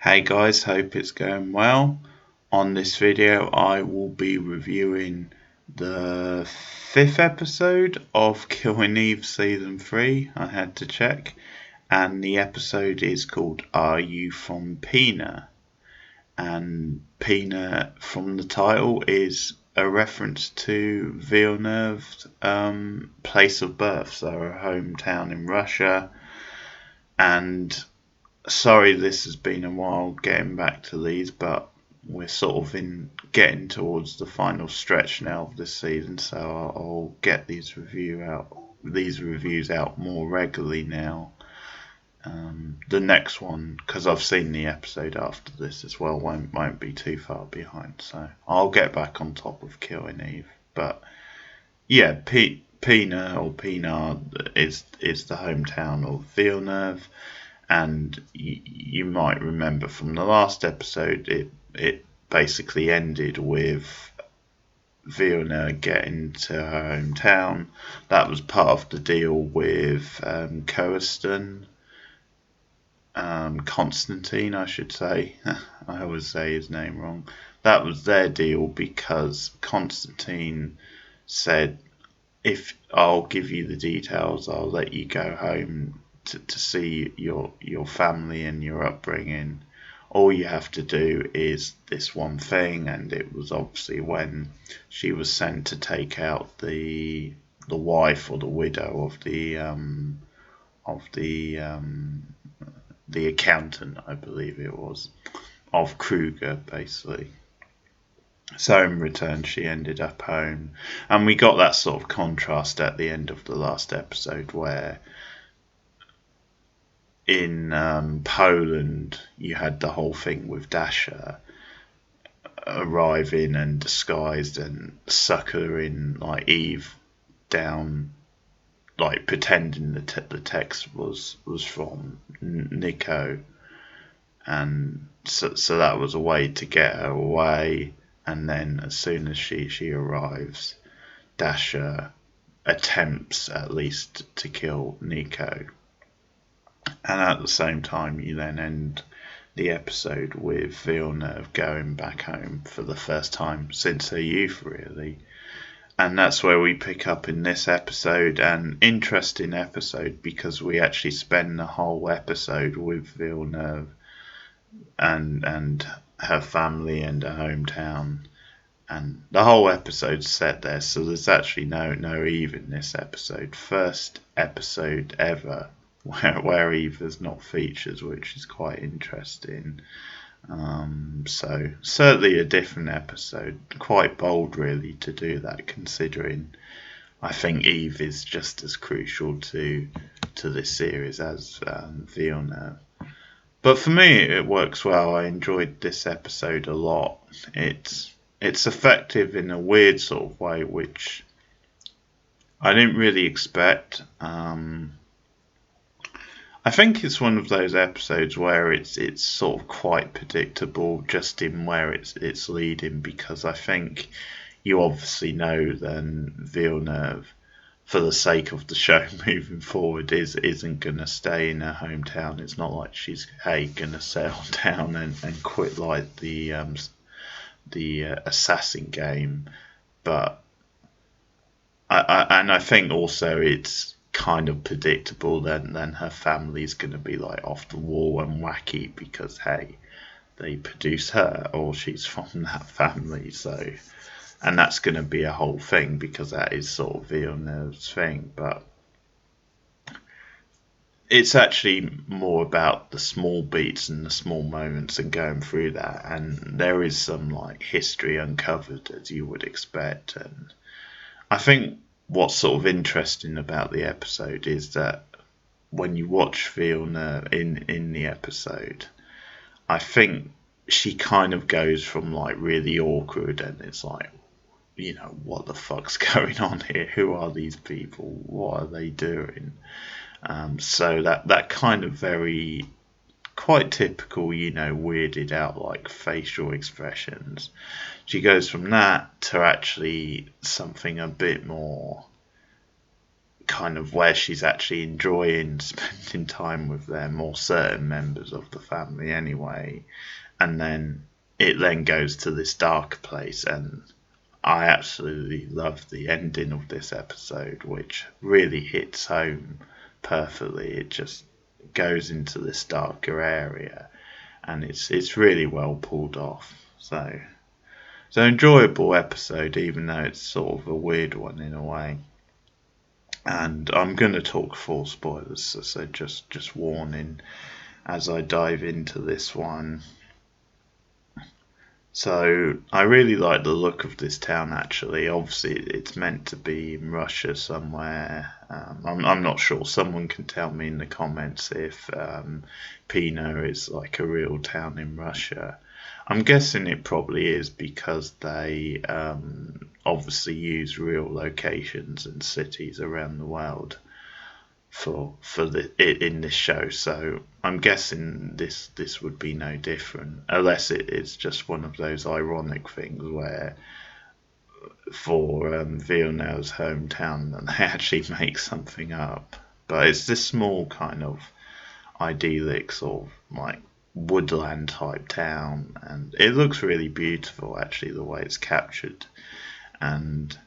Hey guys, hope it's going well. On this video I will be reviewing the 5th episode of Killing Eve Season 3, I had to check, and the episode is called Are You From Pina? And Pina from the title is a reference to Villeneuve's place of birth, so her hometown in Russia. And sorry this has been a while getting back to these, but we're sort of getting towards the final stretch now of this season, so I'll get these reviews out more regularly now. The next one, because I've seen the episode after this as well, won't be too far behind, so I'll get back on top of Killing Eve. But yeah, Pina or Pinard is the hometown of Villeneuve. And you might remember from the last episode, it basically ended with Villeneuve getting to her hometown. That was part of the deal with Constantine, I should say. I always say his name wrong. That was their deal because Constantine said, if I'll give you the details, I'll let you go home to see your family and your upbringing. All you have to do is this one thing, and it was obviously when she was sent to take out the wife or the widow of the accountant, I believe it was, of Kruger, basically. So in return, she ended up home, and we got that sort of contrast at the end of the last episode where in Poland you had the whole thing with Dasha arriving and disguised and suckering like Eve down, like pretending the text was from Nico, and so that was a way to get her away. And then as soon as she arrives, Dasha attempts at least to kill Nico. And at the same time, you then end the episode with Villeneuve going back home for the first time since her youth, really. And that's where we pick up in this episode. An interesting episode because we actually spend the whole episode with Villeneuve and her family and her hometown. And the whole episode's set there, so there's actually no Eve in this episode. First episode ever where Eve is not featured, which is quite interesting. So certainly a different episode, quite bold really to do that, considering I think Eve is just as crucial to this series as Villeneuve. But for me, it works well. I enjoyed this episode a lot. It's effective in a weird sort of way, which I didn't really expect. I think it's one of those episodes where it's sort of quite predictable just in where it's leading, because I think you obviously know then Villeneuve, for the sake of the show moving forward, isn't going to stay in her hometown. It's not like she's going to settle down and quit like the assassin game. But I think also it's kind of predictable then her family's going to be like off the wall and wacky because hey, they produce her or she's from that family, so, and that's going to be a whole thing because that is sort of Villeneuve's thing. But it's actually more about the small beats and the small moments and going through that, and there is some like history uncovered as you would expect. And I think what's sort of interesting about the episode is that when you watch Villeneuve in the episode, I think she kind of goes from like really awkward and it's like, you know, what the fuck's going on here? Who are these people? What are they doing? So that kind of very quite typical, you know, weirded out like facial expressions. She goes from that to actually something a bit more kind of where she's actually enjoying spending time with them, or certain members of the family anyway, and then it then goes to this dark place. And I absolutely love the ending of this episode, which really hits home perfectly. It just goes into this darker area, and it's really well pulled off. So enjoyable episode, even though it's sort of a weird one in a way. And I'm going to talk full spoilers, so just warning as I dive into this one. So I really like the look of this town. Actually, obviously it's meant to be in Russia somewhere. I'm not sure. Someone can tell me in the comments if Pino is like a real town in Russia. I'm guessing it probably is, because they obviously use real locations and cities around the world for it in this show. So I'm guessing this would be no different, unless it's just one of those ironic things where for Villeneuve's hometown that they actually make something up. But it's this small kind of idyllic sort of like woodland type town, and it looks really beautiful actually, the way it's captured. And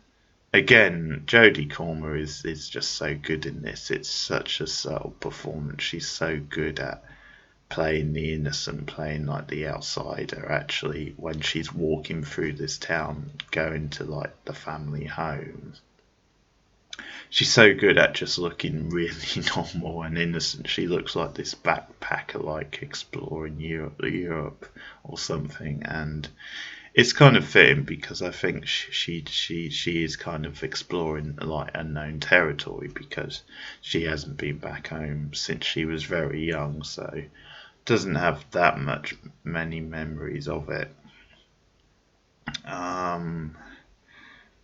again, Jodie Comer is just so good in this. It's such a subtle performance. She's so good at playing the innocent, playing like the outsider actually, when she's walking through this town going to like the family home. She's so good at just looking really normal and innocent. She looks like this backpacker, like exploring Europe or something. And it's kind of fitting, because I think she is kind of exploring like unknown territory, because she hasn't been back home since she was very young, so doesn't have that many memories of it.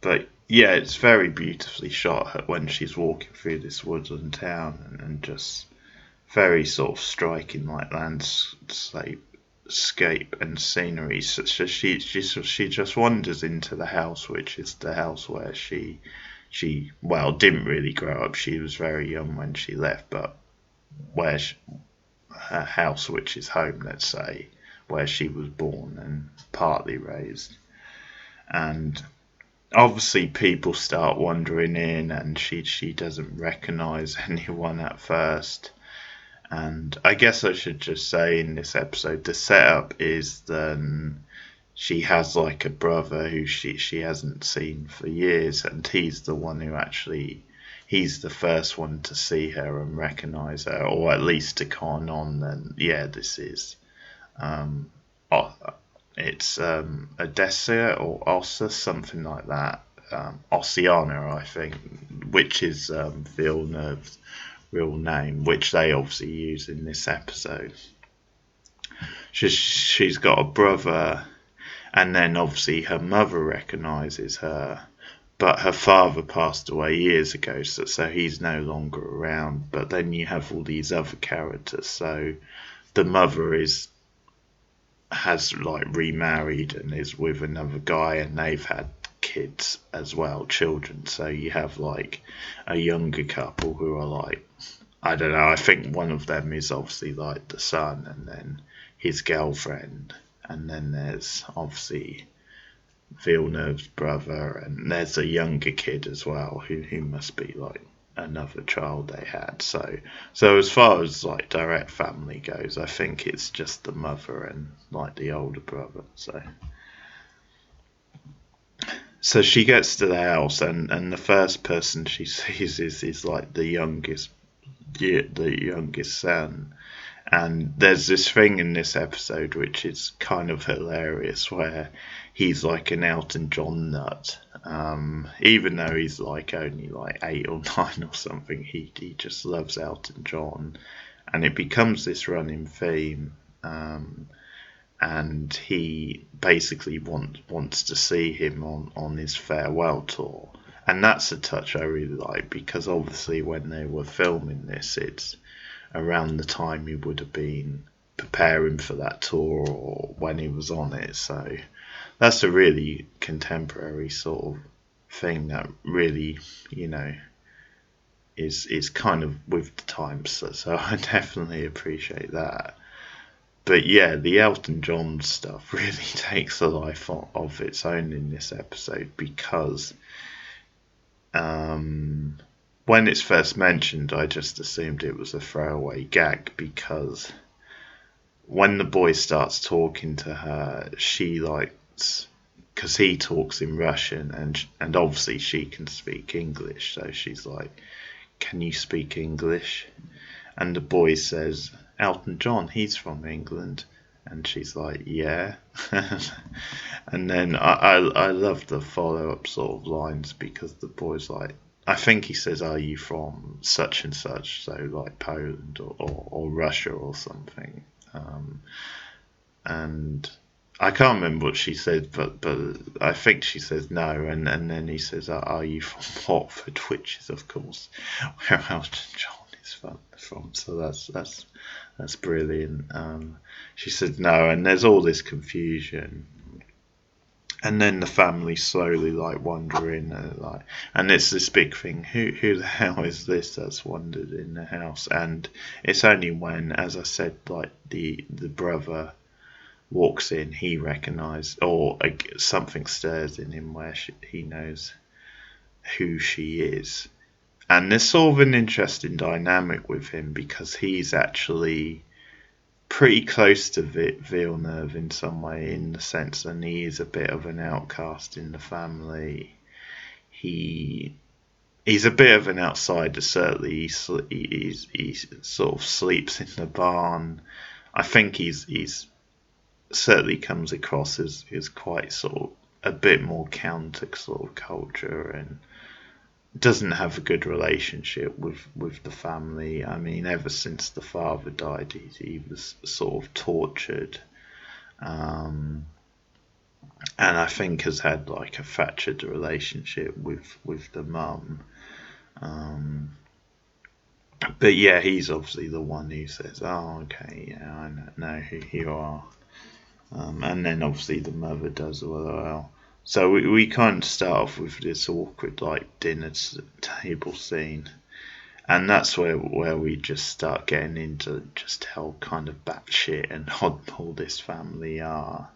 But yeah, it's very beautifully shot when she's walking through this woodland town, and just very sort of striking like landscape and scenery. So she just wanders into the house, which is the house where she well, didn't really grow up. She was very young when she left, but where her house, which is home, let's say, where she was born and partly raised. And obviously people start wandering in, and she doesn't recognise anyone at first. And I guess I should just say in this episode, the setup is that she has like a brother who she hasn't seen for years, and he's the one who actually, he's the first one to see her and recognise her, or at least to con on that, yeah, this is it's Odessa or Ossa, something like that. Oceana, I think, which is Villeneuve's real name, which they obviously use in this episode. She's got a brother, and then obviously her mother recognises her, but her father passed away years ago, so he's no longer around. But then you have all these other characters. So the mother has like remarried and is with another guy, and they've had kids as well, children. So you have like a younger couple who are like, I don't know, I think one of them is obviously like the son, and then his girlfriend, and then there's obviously Villeneuve's brother, and there's a younger kid as well who must be like another child they had. So as far as like direct family goes, I think it's just the mother and like the older brother. So she gets to the house, and the first person she sees is like the youngest son. And there's this thing in this episode which is kind of hilarious, where he's like an Elton John nut. Even though he's like only like 8 or 9 or something, he just loves Elton John, and it becomes this running theme. And he basically wants to see him on his farewell tour. And that's a touch I really like, because obviously when they were filming this, it's around the time he would have been preparing for that tour, or when he was on it. So that's a really contemporary sort of thing that really, is kind of with the times, so I definitely appreciate that. But yeah, the Elton John stuff really takes a life of its own in this episode, because when it's first mentioned, I just assumed it was a throwaway gag, because when the boy starts talking to her, she likes, because he talks in Russian, and obviously she can speak English, so she's like, "Can you speak English?" And the boy says, "Elton John, he's from England." And she's like, "Yeah." And then I love the follow up sort of lines, because the boy's like, I think he says, "Are you from such and such?" So like Poland or Russia or something. And I can't remember what she said, but I think she says no, and then he says, "Are you from Watford?" Which is, of course, where Elton John is from. So that's brilliant. She said no, and there's all this confusion, and then the family slowly like wandering, and it's this big thing. Who the hell is this that's wandered in the house? And it's only when, as I said, like the brother walks in, he recognises, or something stirs in him where he knows who she is. And there's sort of an interesting dynamic with him, because he's actually pretty close to Villeneuve in some way, in the sense that he is a bit of an outcast in the family. He's a bit of an outsider, certainly. He sort of sleeps in the barn. I think he's certainly comes across as quite sort of a bit more counter sort of culture, and doesn't have a good relationship with the family. I mean, ever since the father died, he was sort of tortured, and I think has had like a fractured relationship with the mum. But yeah, he's obviously the one who says, "Oh, okay, yeah, I know who you are." And then obviously the mother does as well. So we kind of start off with this awkward like dinner table scene, and that's where we just start getting into just how kind of batshit and oddball this family are.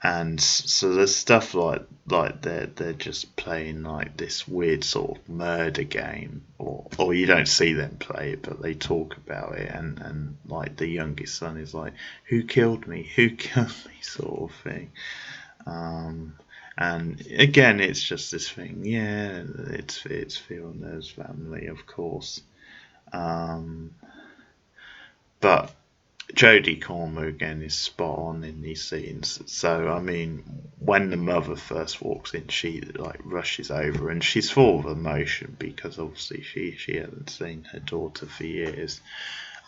And so there's stuff like they're just playing like this weird sort of murder game, or you don't see them play it, but they talk about it, and like the youngest son is like, "Who killed me? Who killed me?" sort of thing. And again, it's just this thing. Yeah, it's Villeneuve's family, of course. But Jodie Comer again is spot on in these scenes. So I mean, when the mother first walks in, she like rushes over, and she's full of emotion, because obviously she hasn't seen her daughter for years,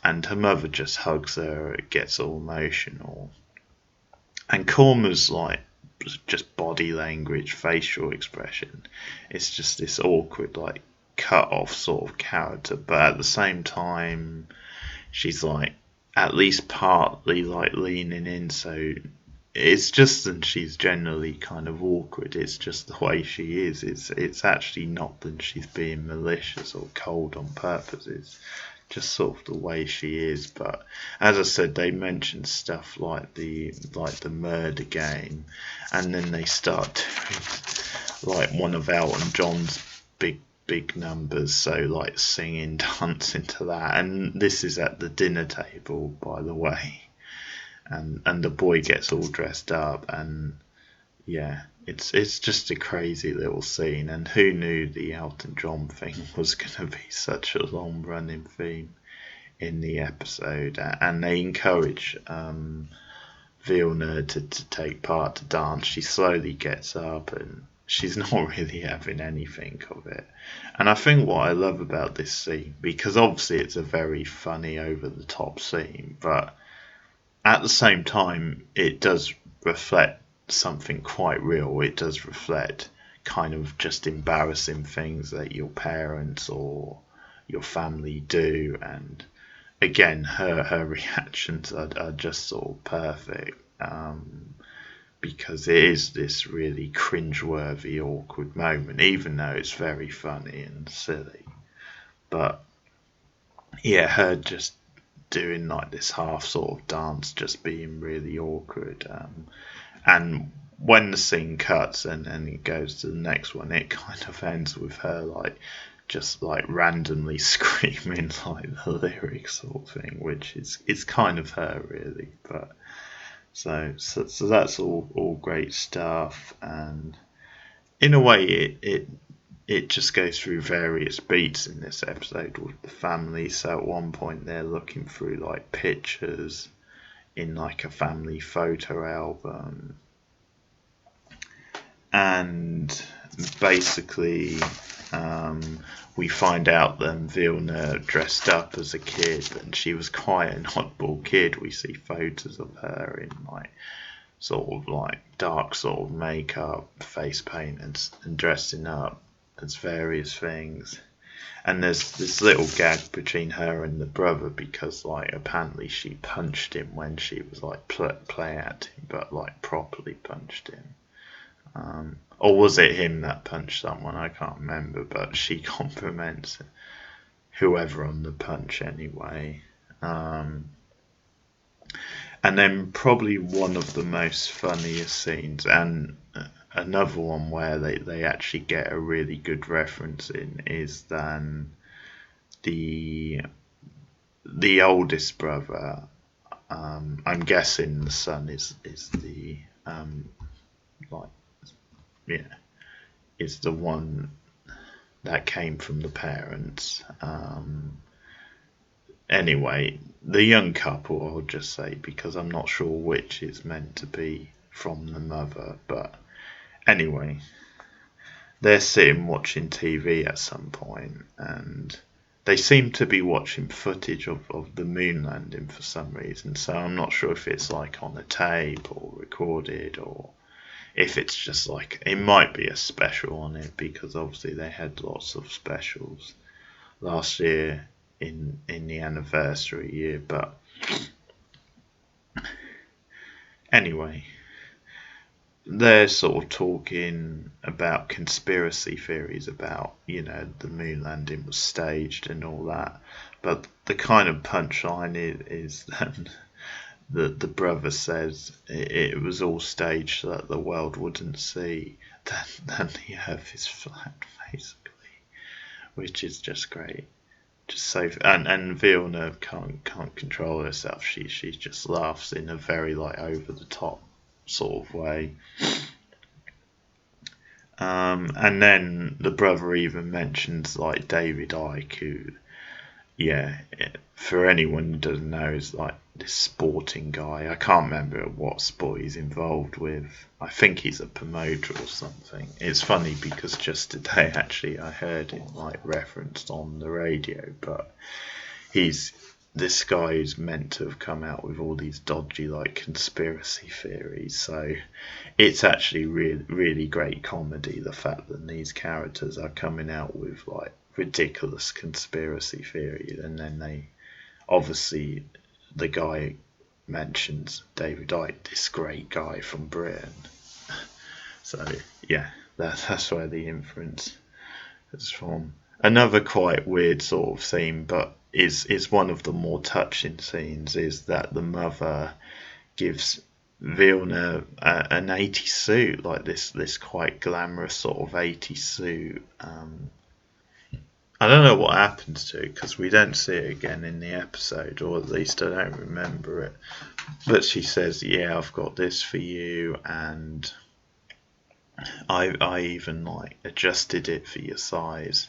and her mother just hugs her, it gets all emotional, and Comer's like just body language, facial expression, it's just this awkward like cut off sort of character, but at the same time she's like at least partly like leaning in, so it's just that she's generally kind of awkward. It's just the way she is. It's actually not that she's being malicious or cold on purpose. It's just sort of the way she is. But as I said, they mention stuff like the murder game, and then they start doing like one of Elton John's big numbers, so like singing, dancing to that, and this is at the dinner table, by the way, and the boy gets all dressed up, and yeah, it's just a crazy little scene, and who knew the Elton John thing was going to be such a long running theme in the episode, and they encourage Vilna to take part, to dance. She slowly gets up, and she's not really having anything of it. And I think what I love about this scene, because obviously it's a very funny, over the top scene, but at the same time it does reflect something quite real. It does reflect kind of just embarrassing things that your parents or your family do, and again her reactions are just sort of perfect. because it is this really cringeworthy, awkward moment, even though it's very funny and silly. But yeah, her just doing like this half sort of dance, just being really awkward. And when the scene cuts and it goes to the next one, it kind of ends with her like just like randomly screaming like the lyrics sort of thing, which is kind of her really. But so that's all great stuff, and in a way it just goes through various beats in this episode with the family. So at one point they're looking through like pictures in like a family photo album, and basically we find out that Vilna dressed up as a kid, and she was quite an oddball kid. We see photos of her in like sort of like dark sort of makeup, face paint, and dressing up as various things. And there's this little gag between her and the brother because like apparently she punched him when she was like play acting, but like properly punched him. Or was it him that punched someone? I can't remember, but she compliments whoever on the punch anyway. And then probably one of the most funniest scenes, and another one where they actually get a really good reference in, is then the oldest brother. I'm guessing the son is the like yeah is the one that came from the parents. Anyway, the young couple, I'll just say, because I'm not sure which is meant to be from the mother, but anyway, they're sitting watching TV at some point, and they seem to be watching footage of the moon landing for some reason. So I'm not sure if it's like on a tape or recorded, or if it's just like, it might be a special on it, because obviously they had lots of specials last year in the anniversary year. But anyway, they're sort of talking about conspiracy theories about, the moon landing was staged and all that. But the kind of punchline is that the brother says it was all staged so that the world wouldn't see that the earth is flat, basically, which is just great. Just so, and Vilna can't control herself. She just laughs in a very like over the top sort of way. And then the brother even mentions like David Icke, who, for anyone who doesn't know, is like this sporting guy. I can't remember what sport he's involved with. I think he's a promoter or something. It's funny because just today actually I heard him like referenced on the radio, but this guy is meant to have come out with all these dodgy like conspiracy theories. So it's actually really great comedy, the fact that these characters are coming out with like ridiculous conspiracy theories, and then they obviously, the guy mentions David Icke, this great guy from Britain. So yeah, that's where the inference is from. Another quite weird sort of theme, but is one of the more touching scenes, is that the mother gives Vilna an 80s suit, like this quite glamorous sort of 80s suit. I don't know what happens to it because we don't see it again in the episode, or at least I don't remember it. But she says, "Yeah, I've got this for you, and I even like adjusted it for your size."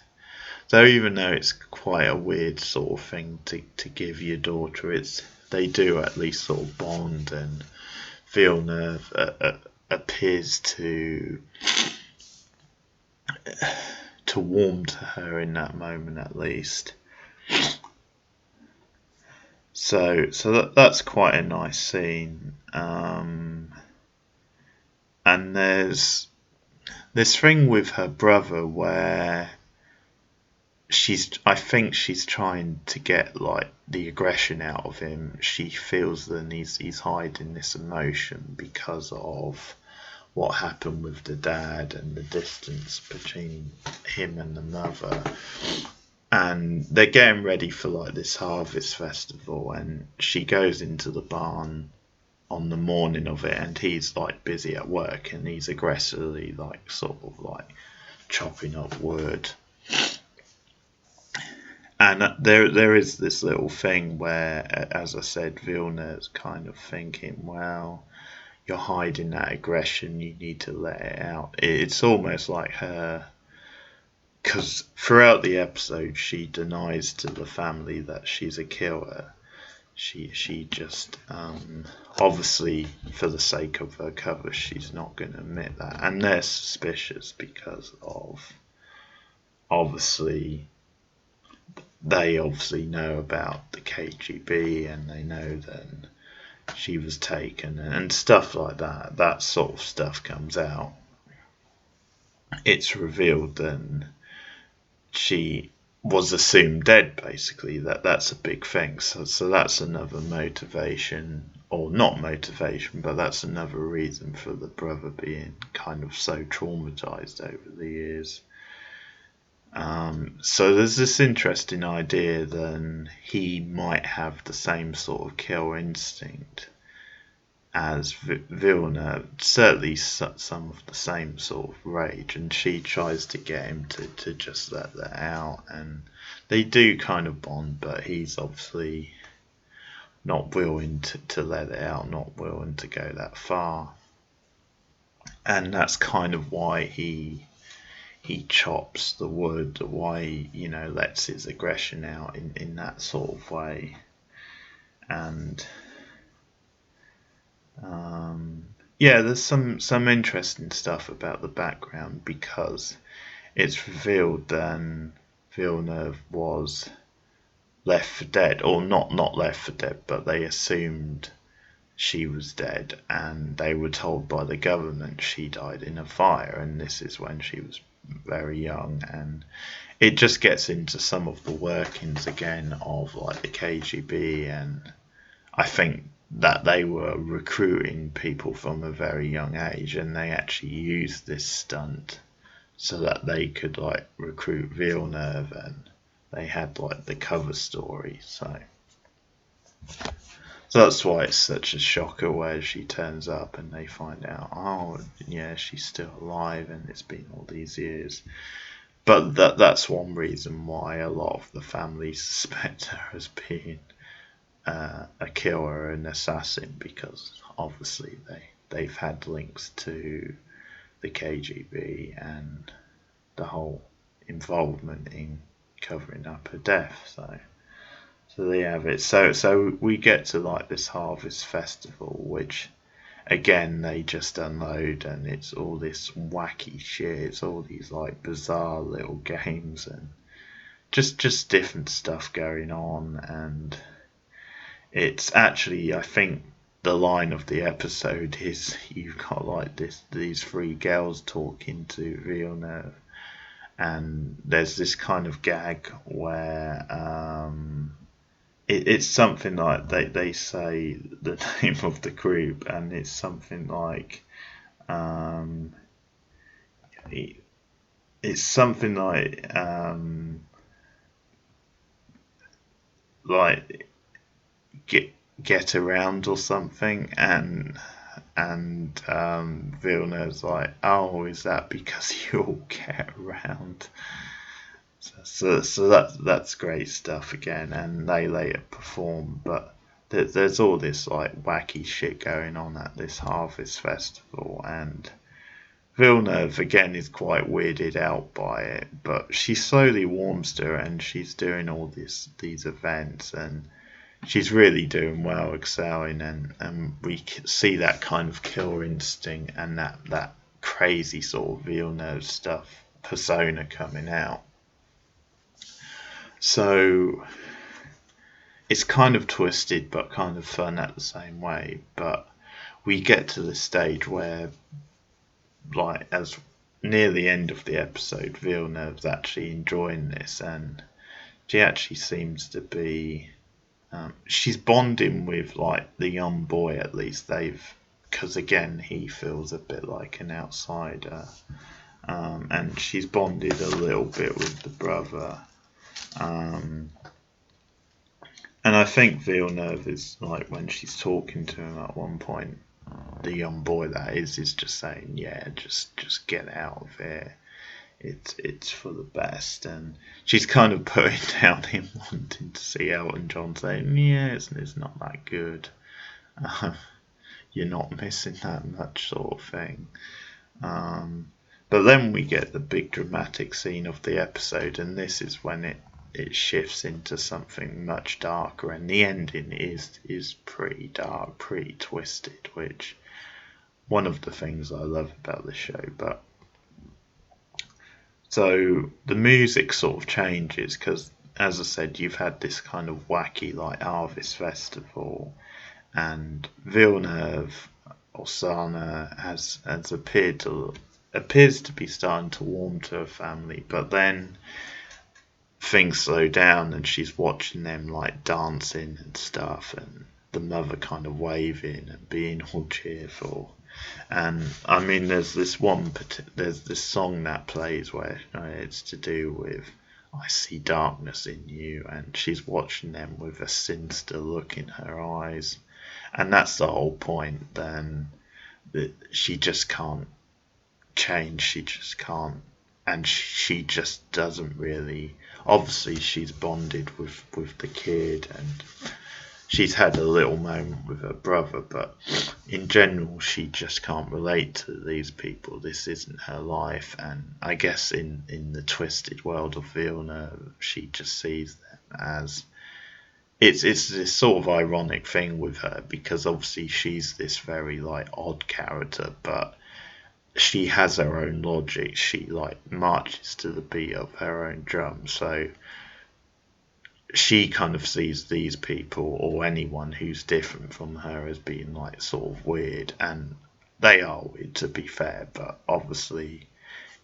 So even though it's quite a weird sort of thing to give your daughter, they do at least sort of bond, and Vilna appears to warm to her in that moment at least. So that's quite a nice scene. And there's this thing with her brother where I think she's trying to get like the aggression out of him. She feels that he's hiding this emotion because of what happened with the dad and the distance between him and the mother. And they're getting ready for like this harvest festival, and she goes into the barn on the morning of it, and he's like busy at work, and he's aggressively like sort of like chopping up wood. And there is this little thing where, as I said, Vilna's kind of thinking, well, you're hiding that aggression, you need to let it out. It's almost like her, because throughout the episode she denies to the family that she's a killer. She just, obviously for the sake of her cover, she's not going to admit that. And they're suspicious because of, they obviously know about the KGB, and they know that she was taken and stuff like that. That sort of stuff comes out. It's revealed that she was assumed dead, basically. That's a big thing. So that's another motivation, or not motivation, but that's another reason for the brother being kind of so traumatized over the years. So there's this interesting idea that he might have the same sort of kill instinct as Vilna, certainly some of the same sort of rage, and she tries to get him to just let that out, and they do kind of bond, but he's obviously not willing to let it out, not willing to go that far. And that's kind of why he chops the wood, why he, lets his aggression out in that sort of way. And there's some interesting stuff about the background, because it's revealed that Villeneuve was left for dead, or not left for dead, but they assumed she was dead, and they were told by the government she died in a fire, and this is when she was very young. And it just gets into some of the workings again of like the KGB, and I think that they were recruiting people from a very young age, and they actually used this stunt so that they could like recruit Villeneuve, and they had like the cover story. So that's why it's such a shocker where she turns up and they find out, oh yeah, she's still alive and it's been all these years. But that's one reason why a lot of the family suspect her as being a killer, an assassin, because obviously they've had links to the KGB and the whole involvement in covering up her death. So they have it. So we get to like this harvest festival, which again they just unload, and it's all this wacky shit. It's all these like bizarre little games and just different stuff going on. And it's actually, I think the line of the episode is, you've got like these three girls talking to Villeneuve, and there's this kind of gag where it's something like they say the name of the group, and it's something like it's something like get around or something, and Villeneuve's like, oh, is that because you all get around? So that's great stuff again, and they later perform. But there's all this like wacky shit going on at this harvest festival, and Villeneuve again is quite weirded out by it, but she slowly warms to her, and she's doing all these events, and she's really doing well, excelling, and we see that kind of killer instinct and that crazy sort of Villeneuve stuff persona coming out. So it's kind of twisted but kind of fun at the same way. But we get to the stage where, like, as near the end of the episode, Villeneuve's actually enjoying this, and she actually seems to be she's bonding with like the young boy. At least they've because again he feels a bit like an outsider, and she's bonded a little bit with the brother. And I think Villeneuve is like, when she's talking to him at one point, the young boy that is just saying, yeah, just get out of here. It's for the best. And she's kind of putting down him wanting to see Elton John, saying, yeah, it's not that good. You're not missing that much, sort of thing. But then we get the big dramatic scene of the episode, and this is when it shifts into something much darker, and the ending is pretty dark, pretty twisted, which one of the things I love about the show. But so the music sort of changes because, as I said, you've had this kind of wacky like harvest festival, and Villeneuve or Sana has appears to be starting to warm to her family, but then things slow down and she's watching them like dancing and stuff, and the mother kind of waving and being all cheerful. And I mean, there's this song that plays where it's to do with I see darkness in you, and she's watching them with a sinister look in her eyes, and that's the whole point. Then that she just can't change, she just can't, and she just doesn't really. Obviously, she's bonded with the kid, and she's had a little moment with her brother, but in general, she just can't relate to these people. This isn't her life, and I guess in the twisted world of Villeneuve, she just sees them as it's this sort of ironic thing with her, because obviously she's this very like odd character, but she has her own logic. She like marches to the beat of her own drum, so she kind of sees these people or anyone who's different from her as being like sort of weird, and they are weird, to be fair, but obviously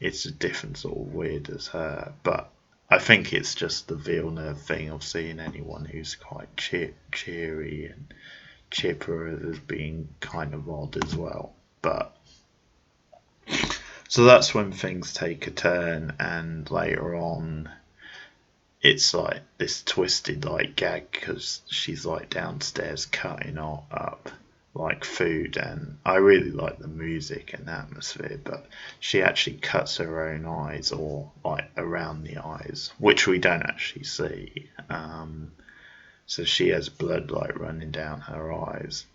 it's a different sort of weird as her. But I think it's just the Villeneuve thing of seeing anyone who's quite cheery and chipper as being kind of odd as well. But so that's when things take a turn, and later on it's like this twisted like gag because she's like downstairs cutting up like food, and I really like the music and atmosphere, but she actually cuts her own eyes, or like around the eyes, which we don't actually see. So she has blood like running down her eyes,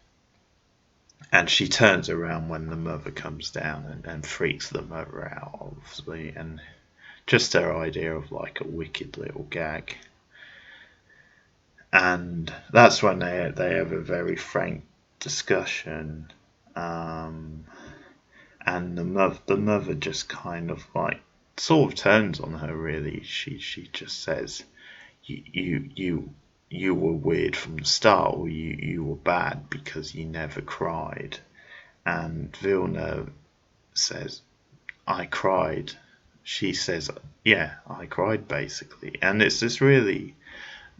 and she turns around when the mother comes down and freaks the mother out, obviously, and just her idea of like a wicked little gag. And that's when they have a very frank discussion, and the mother just kind of like sort of turns on her. Really, she just says, you were weird from the start, or you were bad because you never cried. And Villeneuve says, I cried. She says, yeah, I cried, basically. And it's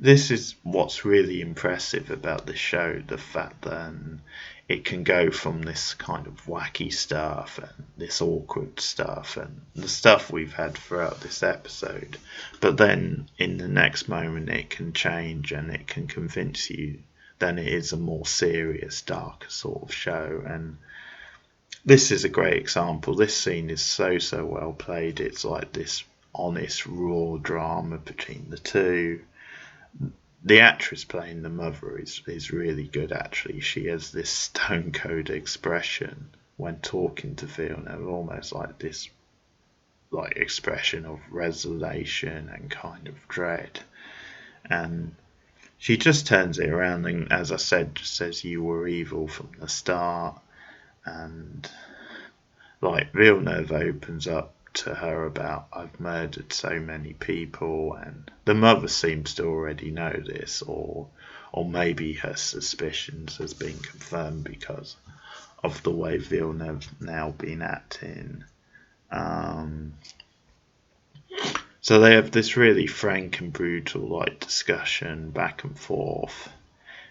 this is what's really impressive about the show, the fact that it can go from this kind of wacky stuff and this awkward stuff and the stuff we've had throughout this episode, but then in the next moment it can change and it can convince you that it is a more serious, darker sort of show. And this is a great example. This scene is so well played. It's like this honest, raw drama between the two. The actress playing the mother is really good, actually. She has this stone cold expression when talking to Villeneuve, almost like this like expression of resignation and kind of dread. And she just turns it around and, as I said, just says, you were evil from the start. And like Villeneuve opens up to her about, I've murdered so many people, and the mother seems to already know this, or maybe her suspicions has been confirmed because of the way Villeneuve now been acting. So they have this really frank and brutal like discussion back and forth,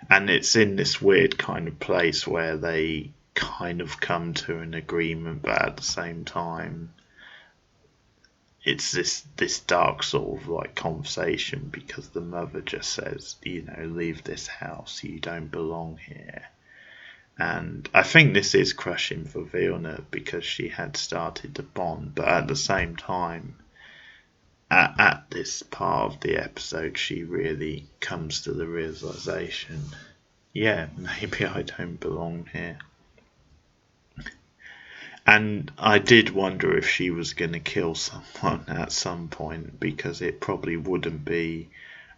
and it's in this weird kind of place where they kind of come to an agreement, but at the same time it's this dark sort of like conversation, because the mother just says, leave this house, you don't belong here. And I think this is crushing for Villeneuve, because she had started to bond, but at the same time, at this part of the episode, she really comes to the realization, yeah, maybe I don't belong here. And I did wonder if she was going to kill someone at some point, because it probably wouldn't be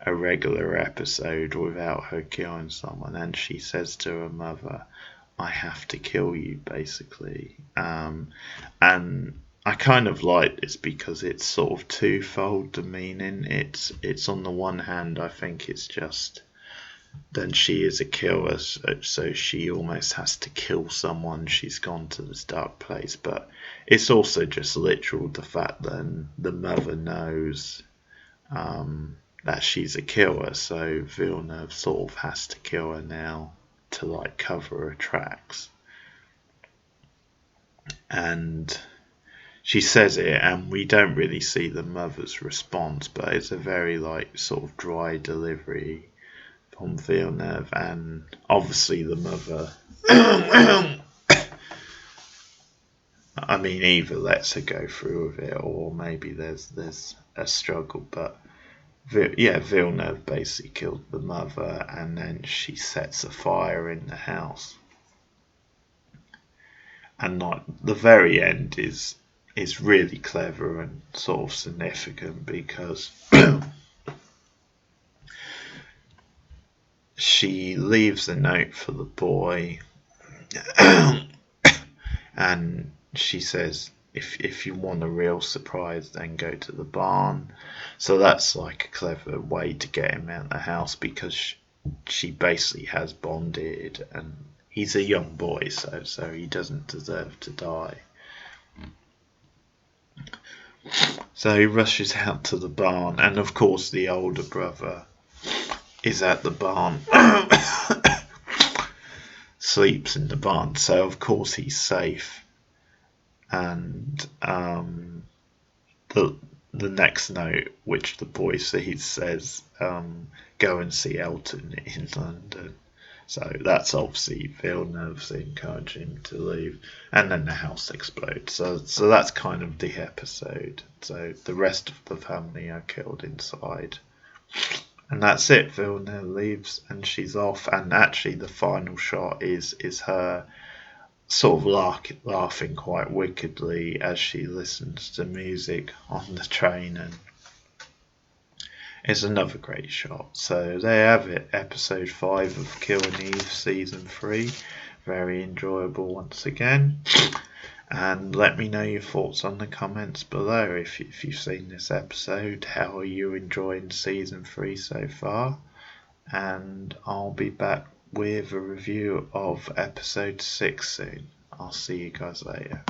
a regular episode without her killing someone. And she says to her mother, I have to kill you, basically. And I kind of like this because it's sort of twofold, the meaning. It's on the one hand, I think it's just, then she is a killer, so she almost has to kill someone. She's gone to this dark place, but it's also just literal, the fact that the mother knows that she's a killer, so Villeneuve sort of has to kill her now to like cover her tracks. And she says it, and we don't really see the mother's response, but it's a very like sort of dry delivery from Villeneuve, and obviously the mother I mean, either lets her go through with it, or maybe there's a struggle, but Villeneuve basically killed the mother, and then she sets a fire in the house. And like the very end is really clever and sort of significant, because she leaves a note for the boy, and she says, if you want a real surprise, then go to the barn. So that's like a clever way to get him out of the house, because she basically has bonded, and he's a young boy, so he doesn't deserve to die. So he rushes out to the barn, and of course the older brother is at the barn, sleeps in the barn, so of course he's safe. And the next note, which the boy sees, says, go and see Elton in London. So that's obviously Villeneuve's encouraging him to leave, and then the house explodes. So that's kind of the episode. So the rest of the family are killed inside, and that's it. Villeneuve leaves, and she's off. And actually, the final shot is her sort of laughing quite wickedly as she listens to music on the train, and it's another great shot. So there you have it, episode 5 of Kill and Eve season 3. Very enjoyable once again. And let me know your thoughts on the comments below. If you've seen this episode, how are you enjoying season 3 so far? And I'll be back with a review of episode 6 soon. I'll see you guys later.